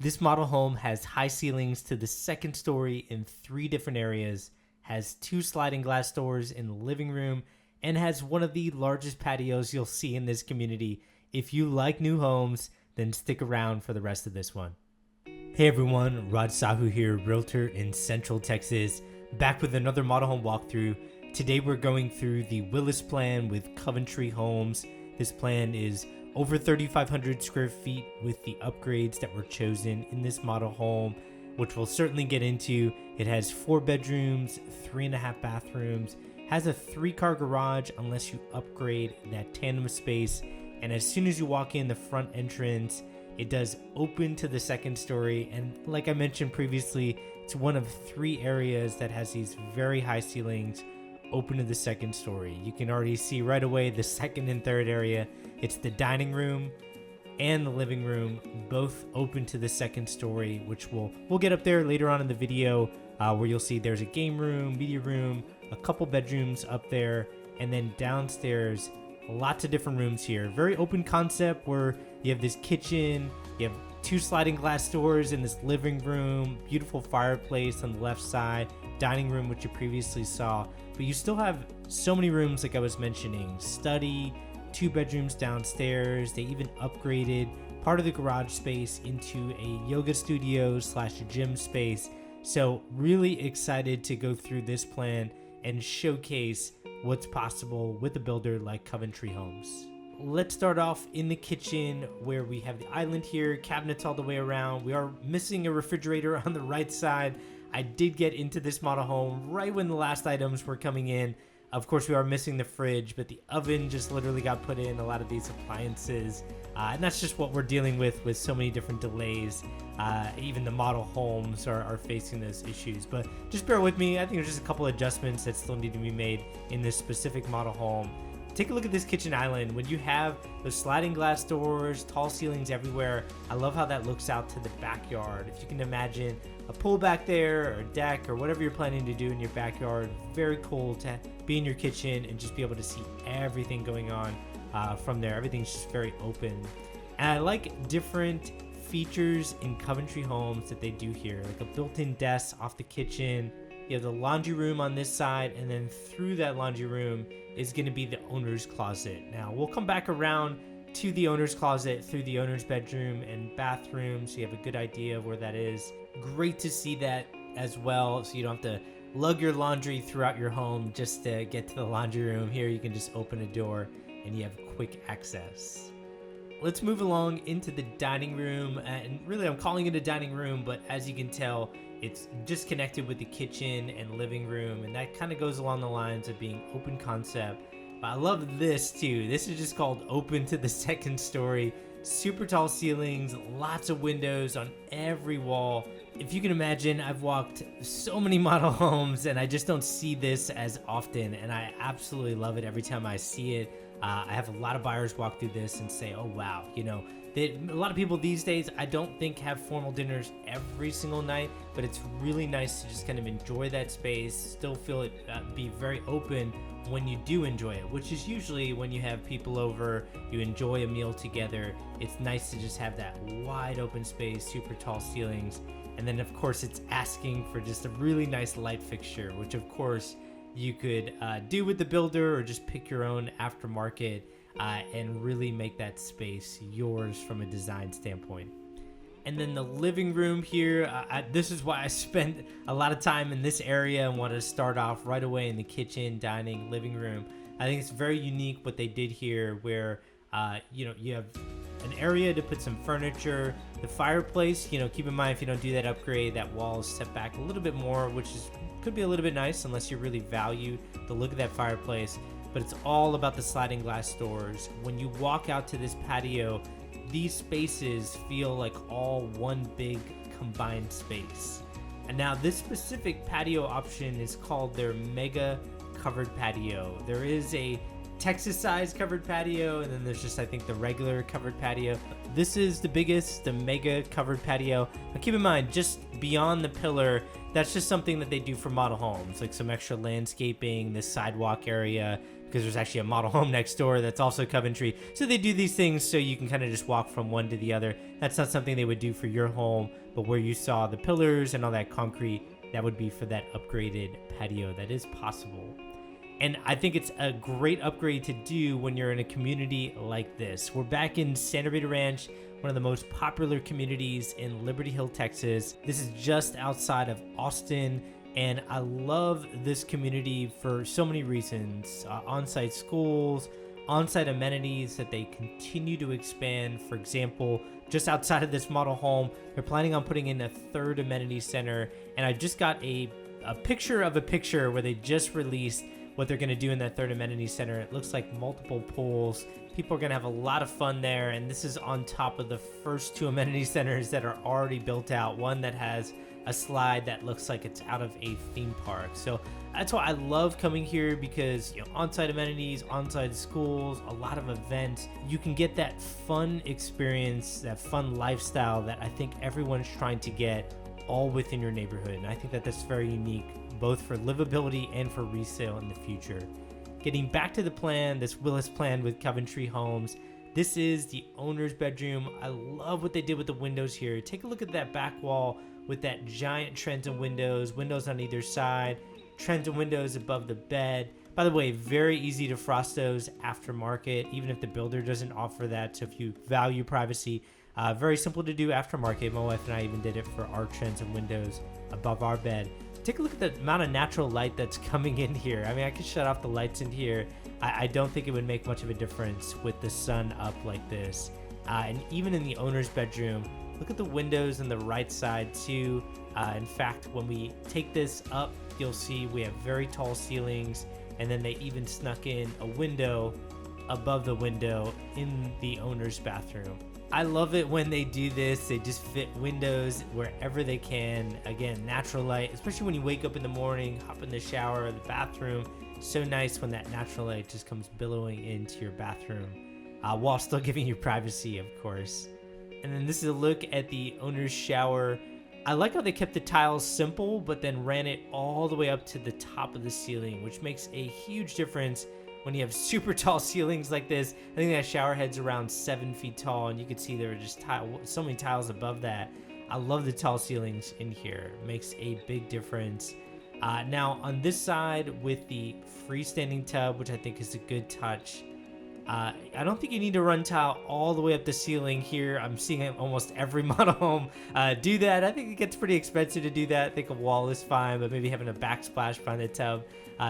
This model home has high ceilings to the second story in 3 different areas, has 2 sliding glass doors in the living room, and has one of the largest patios you'll see in this community. If you like new homes, then stick around for the rest of this one. Hey everyone, Raj Sahu here, realtor in Central Texas, back with another model home walkthrough. Today we're going through the Willis plan with CoventryHomes. This plan is over 3,500 square feet with the upgrades that were chosen in this model home, which we'll certainly get into. It has 4 bedrooms, 3.5 bathrooms, has a 3-car garage unless you upgrade that tandem space. And as soon as you walk in the front entrance, it does open to the second story. And like I mentioned previously, it's one of 3 areas that has these very high ceilings open to the second story. You can already see right away the second and third area. It's the dining room and the living room, both open to the second story, which we'll get up there later on in the video, where you'll see there's a game room, media room, a couple bedrooms up there, and then downstairs, lots of different rooms here. Very open concept where you have this kitchen, you have 2 sliding glass doors in this living room, beautiful fireplace on the left side, dining room, which you previously saw, but you still have so many rooms like I was mentioning. Study, 2 bedrooms downstairs. They even upgraded part of the garage space into a yoga studio / gym space. So really excited to go through this plan and showcase what's possible with a builder like CoventryHomes. Let's start off in the kitchen where we have the island here, cabinets all the way around. We are missing a refrigerator on the right side. I did get into this model home right when the last items were coming in. Of course, we are missing the fridge, but the oven just literally got put in, a lot of these appliances. And that's just what we're dealing with so many different delays. Even the model homes are facing those issues. But just bear with me. I think there's just a couple adjustments that still need to be made in this specific model home. Take a look at this kitchen island. When you have those sliding glass doors, tall ceilings everywhere, I love how that looks out to the backyard. If you can imagine a pool back there or a deck or whatever you're planning to do in your backyard, very cool to be in your kitchen and just be able to see everything going on from there. Everything's just very open. And I like different features in CoventryHomes that they do here, like a built-in desk off the kitchen. You have the laundry room on this side, and then through that laundry room is going to be the owner's closet. Now, we'll come back around to the owner's closet through the owner's bedroom and bathroom, so you have a good idea of where that is. Great to see that as well, so you don't have to lug your laundry throughout your home just to get to the laundry room. Here, you can just open a door and you have quick access. Let's move along into the dining room, and really I'm calling it a dining room, but as you can tell, it's just connected with the kitchen and living room, and that kind of goes along the lines of being open concept. But I love this too. This is just called open to the second story. Super tall ceilings, lots of windows on every wall. If you can imagine, I've walked so many model homes and I just don't see this as often, and I absolutely love it every time I see it. I have a lot of buyers walk through this and say, oh wow, a lot of people these days, I don't think, have formal dinners every single night, but it's really nice to just kind of enjoy that space, still feel it be very open when you do enjoy it, which is usually when you have people over, you enjoy a meal together. It's nice to just have that wide open space, super tall ceilings. And then of course it's asking for just a really nice light fixture, which of course you could do with the builder or just pick your own aftermarket and really make that space yours from a design standpoint. And then the living room here, this is why I spent a lot of time in this area and wanted to start off right away in the kitchen, dining, living room. I think it's very unique what they did here, where you have an area to put some furniture. The fireplace, keep in mind, if you don't do that upgrade, that wall is set back a little bit more, which could be a little bit nice unless you really value the look of that fireplace. But it's all about the sliding glass doors. When you walk out to this patio, these spaces feel like all one big combined space. And now this specific patio option is called their mega covered patio. There is a Texas size covered patio, and then there's just, I think, the regular covered patio. This is the biggest, the mega covered patio. Now keep in mind, just beyond the pillar, that's just something that they do for model homes, like some extra landscaping, this sidewalk area, because there's actually a model home next door that's also Coventry. So they do these things so you can kind of just walk from one to the other. That's not something they would do for your home, but where you saw the pillars and all that concrete, that would be for that upgraded patio. That is possible. And I think it's a great upgrade to do when you're in a community like this. We're back in Santa Rita Ranch, one of the most popular communities in Liberty Hill, Texas. This is just outside of Austin, and I love this community for so many reasons. On-site schools, on-site amenities that they continue to expand. For example, just outside of this model home, they're planning on putting in a third amenity center, and I just got a picture of a picture where they just released what they're going to do in that third amenity center. It looks like multiple pools. People are going to have a lot of fun there, and this is on top of the first two amenity centers that are already built out. One that has a slide that looks like it's out of a theme park. So that's why I love coming here, because on-site amenities, on-site schools, a lot of events. You can get that fun experience, that fun lifestyle that I think everyone's trying to get all within your neighborhood. And I think that that's very unique, both for livability and for resale in the future. Getting back to the plan, this Willis plan with CoventryHomes. This is the owner's bedroom. I love what they did with the windows here. Take a look at that back wall with that giant transom windows on either side, transom windows above the bed. By the way, very easy to frost those aftermarket, even if the builder doesn't offer that. So if you value privacy, very simple to do aftermarket. My wife and I even did it for our transom windows above our bed. Take a look at the amount of natural light that's coming in here. I mean, I could shut off the lights in here. I don't think it would make much of a difference with the sun up like this. And even in the owner's bedroom, look at the windows on the right side too. In fact, when we take this up, you'll see we have very tall ceilings, and then they even snuck in a window above the window in the owner's bathroom. I love it when they do this. They just fit windows wherever they can. Again, natural light, especially when you wake up in the morning, hop in the shower or the bathroom. So nice when that natural light just comes billowing into your bathroom, while still giving you privacy, of course. And then this is a look at the owner's shower. I like how they kept the tiles simple, but then ran it all the way up to the top of the ceiling, which makes a huge difference when you have super tall ceilings like this. I think that shower head's around 7 feet tall, and you can see there are just so many tiles above that. I love the tall ceilings in here. It makes a big difference. Now on this side with the freestanding tub, which I think is a good touch, I don't think you need to run tile all the way up the ceiling here. I'm seeing almost every model home do that. I think it gets pretty expensive to do that. I think a wall is fine, but maybe having a backsplash behind the tub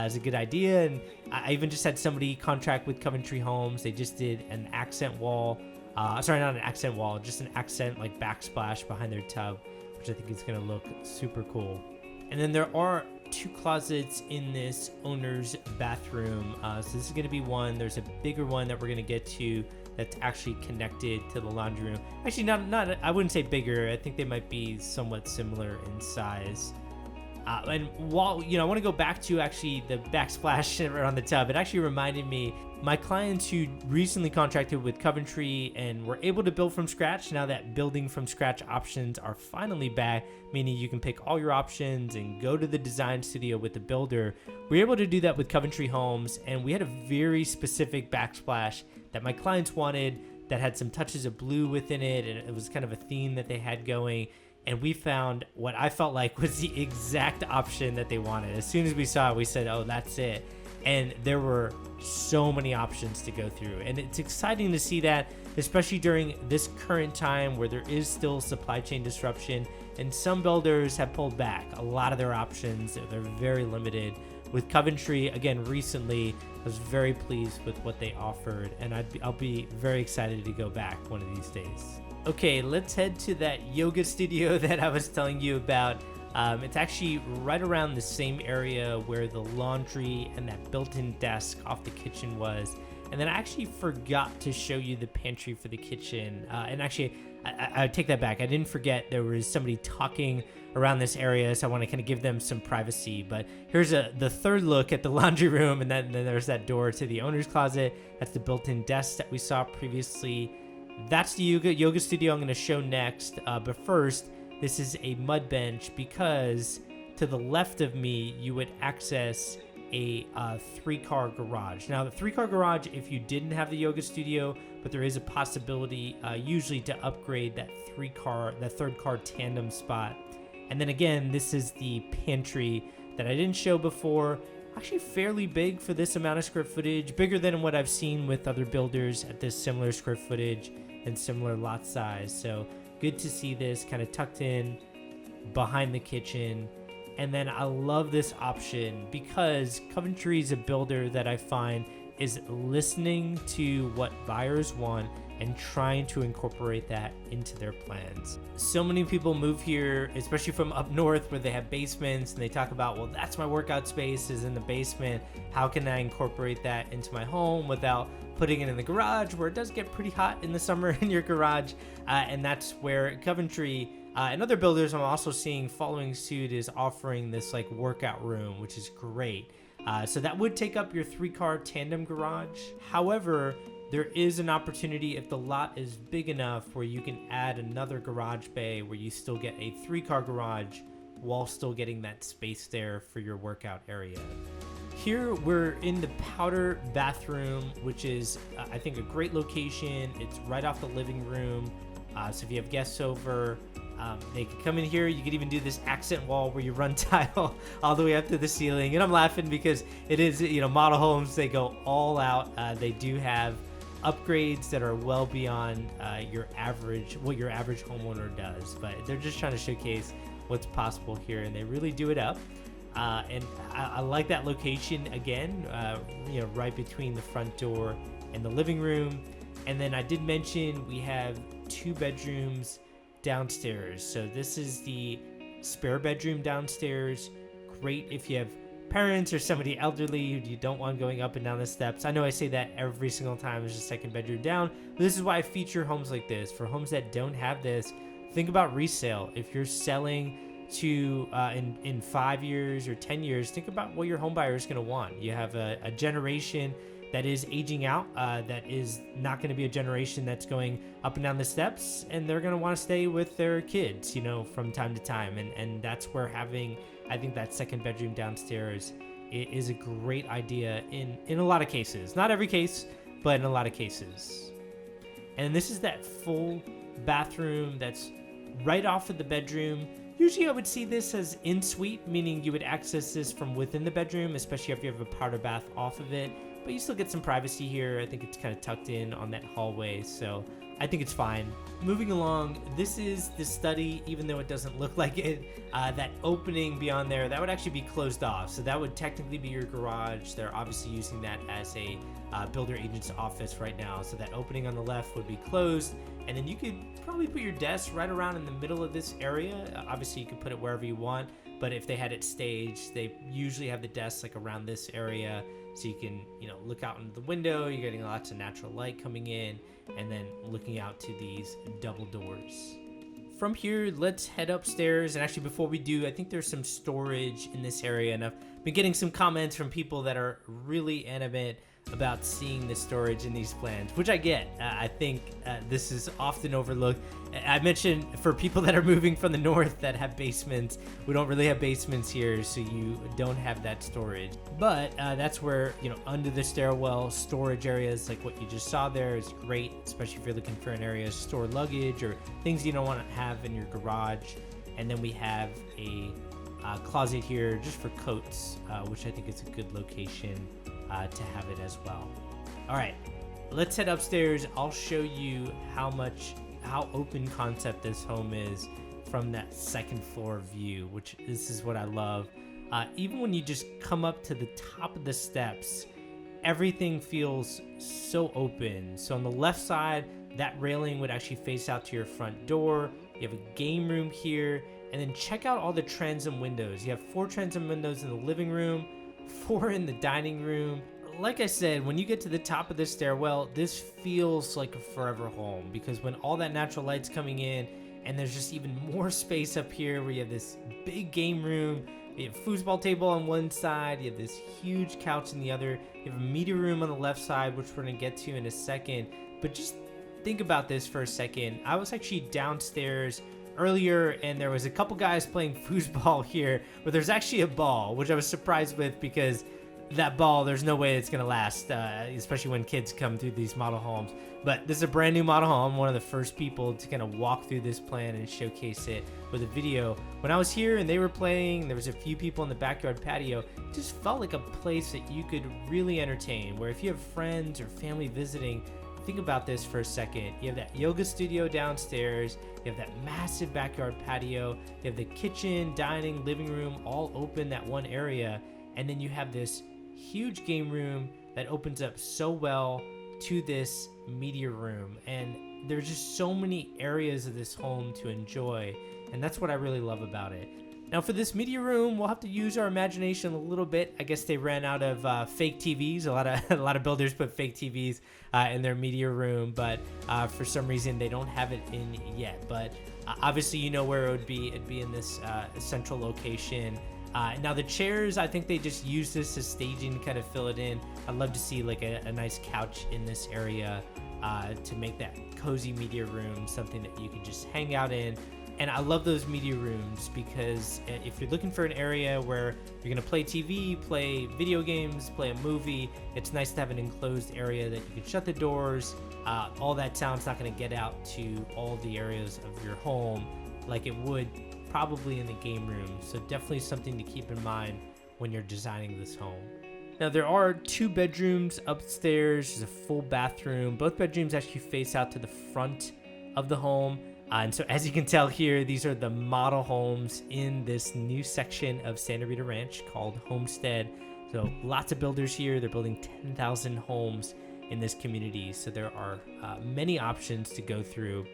is a good idea. And I even just had somebody contract with CoventryHomes. They just did an accent wall. Sorry, not an accent wall, just an accent like backsplash behind their tub, which I think is going to look super cool. And then there are 2 closets in this owner's bathroom. So this is going to be one. There's a bigger one that we're going to get to that's actually connected to the laundry room. Actually, not. I wouldn't say bigger. I think they might be somewhat similar in size. And while, I want to go back to actually the backsplash around the tub. It actually reminded me, my clients who recently contracted with Coventry and were able to build from scratch, now that building from scratch options are finally back, meaning you can pick all your options and go to the design studio with the builder. We were able to do that with CoventryHomes, and we had a very specific backsplash that my clients wanted that had some touches of blue within it, and it was kind of a theme that they had going. And we found what I felt like was the exact option that they wanted. As soon as we saw it, we said, oh, that's it. And there were so many options to go through. And it's exciting to see that, especially during this current time where there is still supply chain disruption. And some builders have pulled back a lot of their options. They're very limited. With Coventry, again, recently, I was very pleased with what they offered. And I'll be very excited to go back one of these days. Okay, let's head to that yoga studio that I was telling you about. It's actually right around the same area where the laundry and that built-in desk off the kitchen was. And then I actually forgot to show you the pantry for the kitchen. And actually, I take that back. I didn't forget there was somebody talking around this area, so I want to kind of give them some privacy. But here's the third look at the laundry room, and then there's that door to the owner's closet. That's the built-in desk that we saw previously. That's the yoga studio I'm going to show next. But first, this is a mud bench, because to the left of me, you would access a 3-car garage. Now, the 3-car garage, if you didn't have the yoga studio, but there is a possibility usually to upgrade that third car tandem spot. And then again, this is the pantry that I didn't show before. Actually fairly big for this amount of square footage, bigger than what I've seen with other builders at this similar square footage and similar lot size. So good to see this kind of tucked in behind the kitchen. And then I love this option because Coventry is a builder that I find is listening to what buyers want and trying to incorporate that into their plans. So many people move here, especially from up north where they have basements, and they talk about, well, that's my workout space is in the basement. How can I incorporate that into my home without putting it in the garage, where it does get pretty hot in the summer in your garage? And that's where Coventry and other builders I'm also seeing following suit is offering this like workout room, which is great. So that would take up your 3-car tandem garage. However, there is an opportunity if the lot is big enough where you can add another garage bay where you still get a 3-car garage while still getting that space there for your workout area. Here we're in the powder bathroom, which is I think a great location. It's right off the living room. So if you have guests over, they can come in here. You could even do this accent wall where you run tile all the way up to the ceiling. And I'm laughing because it is, model homes, they go all out. They do have upgrades that are well beyond what your average homeowner does. But they're just trying to showcase what's possible here, and they really do it up. And I like that location again, right between the front door and the living room. And then I did mention we have 2 bedrooms downstairs. So this is the spare bedroom downstairs. Great if you have parents or somebody elderly who you don't want going up and down the steps. I know I say that every single time there's a second bedroom down. But this is why I feature homes like this. For homes that don't have this, think about resale. If you're selling to in 5 years or 10 years, think about what your home buyer is going to want. You have a generation that is aging out, that is not going to be a generation that's going up and down the steps, and they're going to want to stay with their kids, from time to time. And that's where having, I think, that second bedroom downstairs is a great idea in a lot of cases. Not every case, but in a lot of cases. And this is that full bathroom that's right off of the bedroom. Usually I would see this as in-suite, meaning you would access this from within the bedroom, especially if you have a powder bath off of it. But you still get some privacy here. I think it's kind of tucked in on that hallway, so I think it's fine. Moving along, this is the study, even though it doesn't look like it. That opening beyond there, that would actually be closed off. So that would technically be your garage. They're obviously using that as a builder agent's office right now. So that opening on the left would be closed. And then you could probably put your desk right around in the middle of this area. Obviously, you could put it wherever you want. But if they had it staged, they usually have the desks like around this area. So you can, look out into the window. You're getting lots of natural light coming in, and then looking out to these double doors. From here, let's head upstairs. And actually, before we do, I think there's some storage in this area, and I've been getting some comments from people that are really animate about seeing the storage in these plans, which I get. I think this is often overlooked. I mentioned for people that are moving from the north that have basements, we don't really have basements here, so you don't have that storage. But that's where, under the stairwell storage areas like what you just saw there is great, especially if you're looking for an area to store luggage or things you don't want to have in your garage. And then we have a closet here just for coats, which I think is a good location to have it as well. All right, let's head upstairs. I'll show you how open concept this home is from that second floor view, which this is what I love. Even when you just come up to the top of the steps, everything feels so open. So on the left side, that railing would actually face out to your front door. You have a game room here, and then check out all the transom windows. You have 4 transom windows in the living room, 4 in the dining room. Like I said, when you get to the top of the stairwell, this feels like a forever home, because when all that natural light's coming in, and there's just even more space up here where you have this big game room, you have a foosball table on one side, you have this huge couch in the other, you have a media room on the left side, which we're going to get to in a second. But just think about this for a second. I was actually downstairs earlier, and there was a couple guys playing foosball here, where there's actually a ball, which I was surprised with, because that ball, there's no way it's going to last, especially when kids come through these model homes. But this is a brand new model home, one of the first people to kind of walk through this plan and showcase it with a video. When I was here and they were playing, there was a few people in the backyard patio. It just felt like a place that you could really entertain, where if you have friends or family visiting, think about this for a second. You have that yoga studio downstairs, you have that massive backyard patio, you have the kitchen, dining, living room, all open that one area, and then you have this huge game room that opens up so well to this media room. And there's just so many areas of this home to enjoy, and that's what I really love about it. Now for this media room, we'll have to use our imagination a little bit. I guess they ran out of fake TVs. A lot of builders put fake TVs in their media room, but for some reason they don't have it in yet. But obviously you know where it would be. It'd be in this central location. Now the chairs, I think they just use this as staging to kind of fill it in. I'd love to see like a nice couch in this area to make that cozy media room something that you can just hang out in. And I love those media rooms because if you're looking for an area where you're going to play TV, play video games, play a movie, it's nice to have an enclosed area that you can shut the doors. All that sound's not going to get out to all the areas of your home like it would probably in the game room. So definitely something to keep in mind when you're designing this home. Now there are 2 bedrooms upstairs. There's a full bathroom. Both bedrooms actually face out to the front of the home. And so as you can tell here, these are the model homes in this new section of Santa Rita Ranch called Homestead. So lots of builders here. They're building 10,000 homes in this community. So there are many options to go through.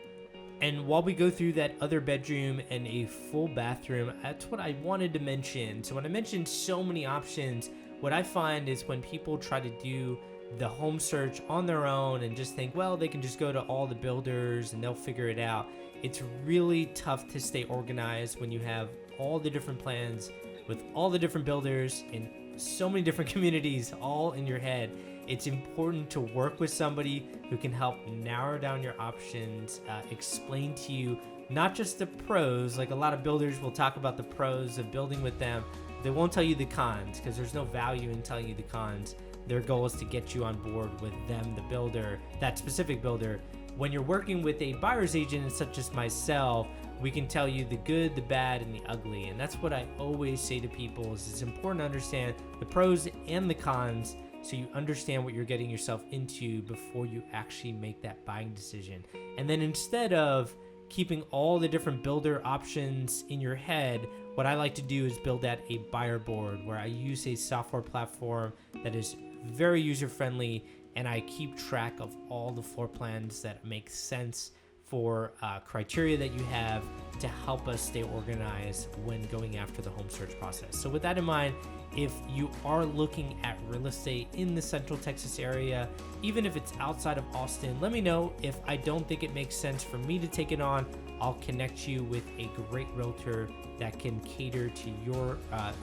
And while we go through that other bedroom and a full bathroom, that's what I wanted to mention. So when I mentioned so many options, what I find is when people try to do the home search on their own and just think, well, they can just go to all the builders and they'll figure it out. It's really tough to stay organized when you have all the different plans with all the different builders in so many different communities all in your head. It's important to work with somebody who can help narrow down your options, explain to you not just the pros. Like a lot of builders will talk about the pros of building with them. They won't tell you the cons because there's no value in telling you the cons. Their goal is to get you on board with them, the builder, that specific builder. When you're working with a buyer's agent such as myself, we can tell you the good, the bad, and the ugly. And that's what I always say to people is it's important to understand the pros and the cons so you understand what you're getting yourself into before you actually make that buying decision. And then instead of keeping all the different builder options in your head, what I like to do is build out a buyer board where I use a software platform that is very user-friendly, and I keep track of all the floor plans that make sense for criteria that you have to help us stay organized when going after the home search process. So with that in mind, if you are looking at real estate in the Central Texas area, even if it's outside of Austin, let me know. If I don't think it makes sense for me to take it on, I'll connect you with a great realtor that can cater to your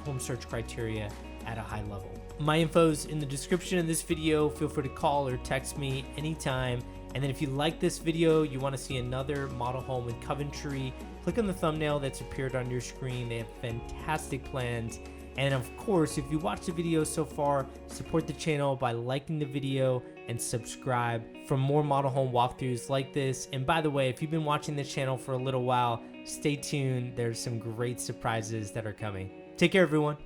home search criteria at a high level. My info's in the description of this video. Feel free to call or text me anytime. And then if you like this video, you want to see another model home in Coventry, click on the thumbnail that's appeared on your screen. They have fantastic plans. And of course, if you watched the video so far, support the channel by liking the video and subscribe for more model home walkthroughs like this. And by the way, if you've been watching this channel for a little while, stay tuned. There's some great surprises that are coming. Take care, everyone.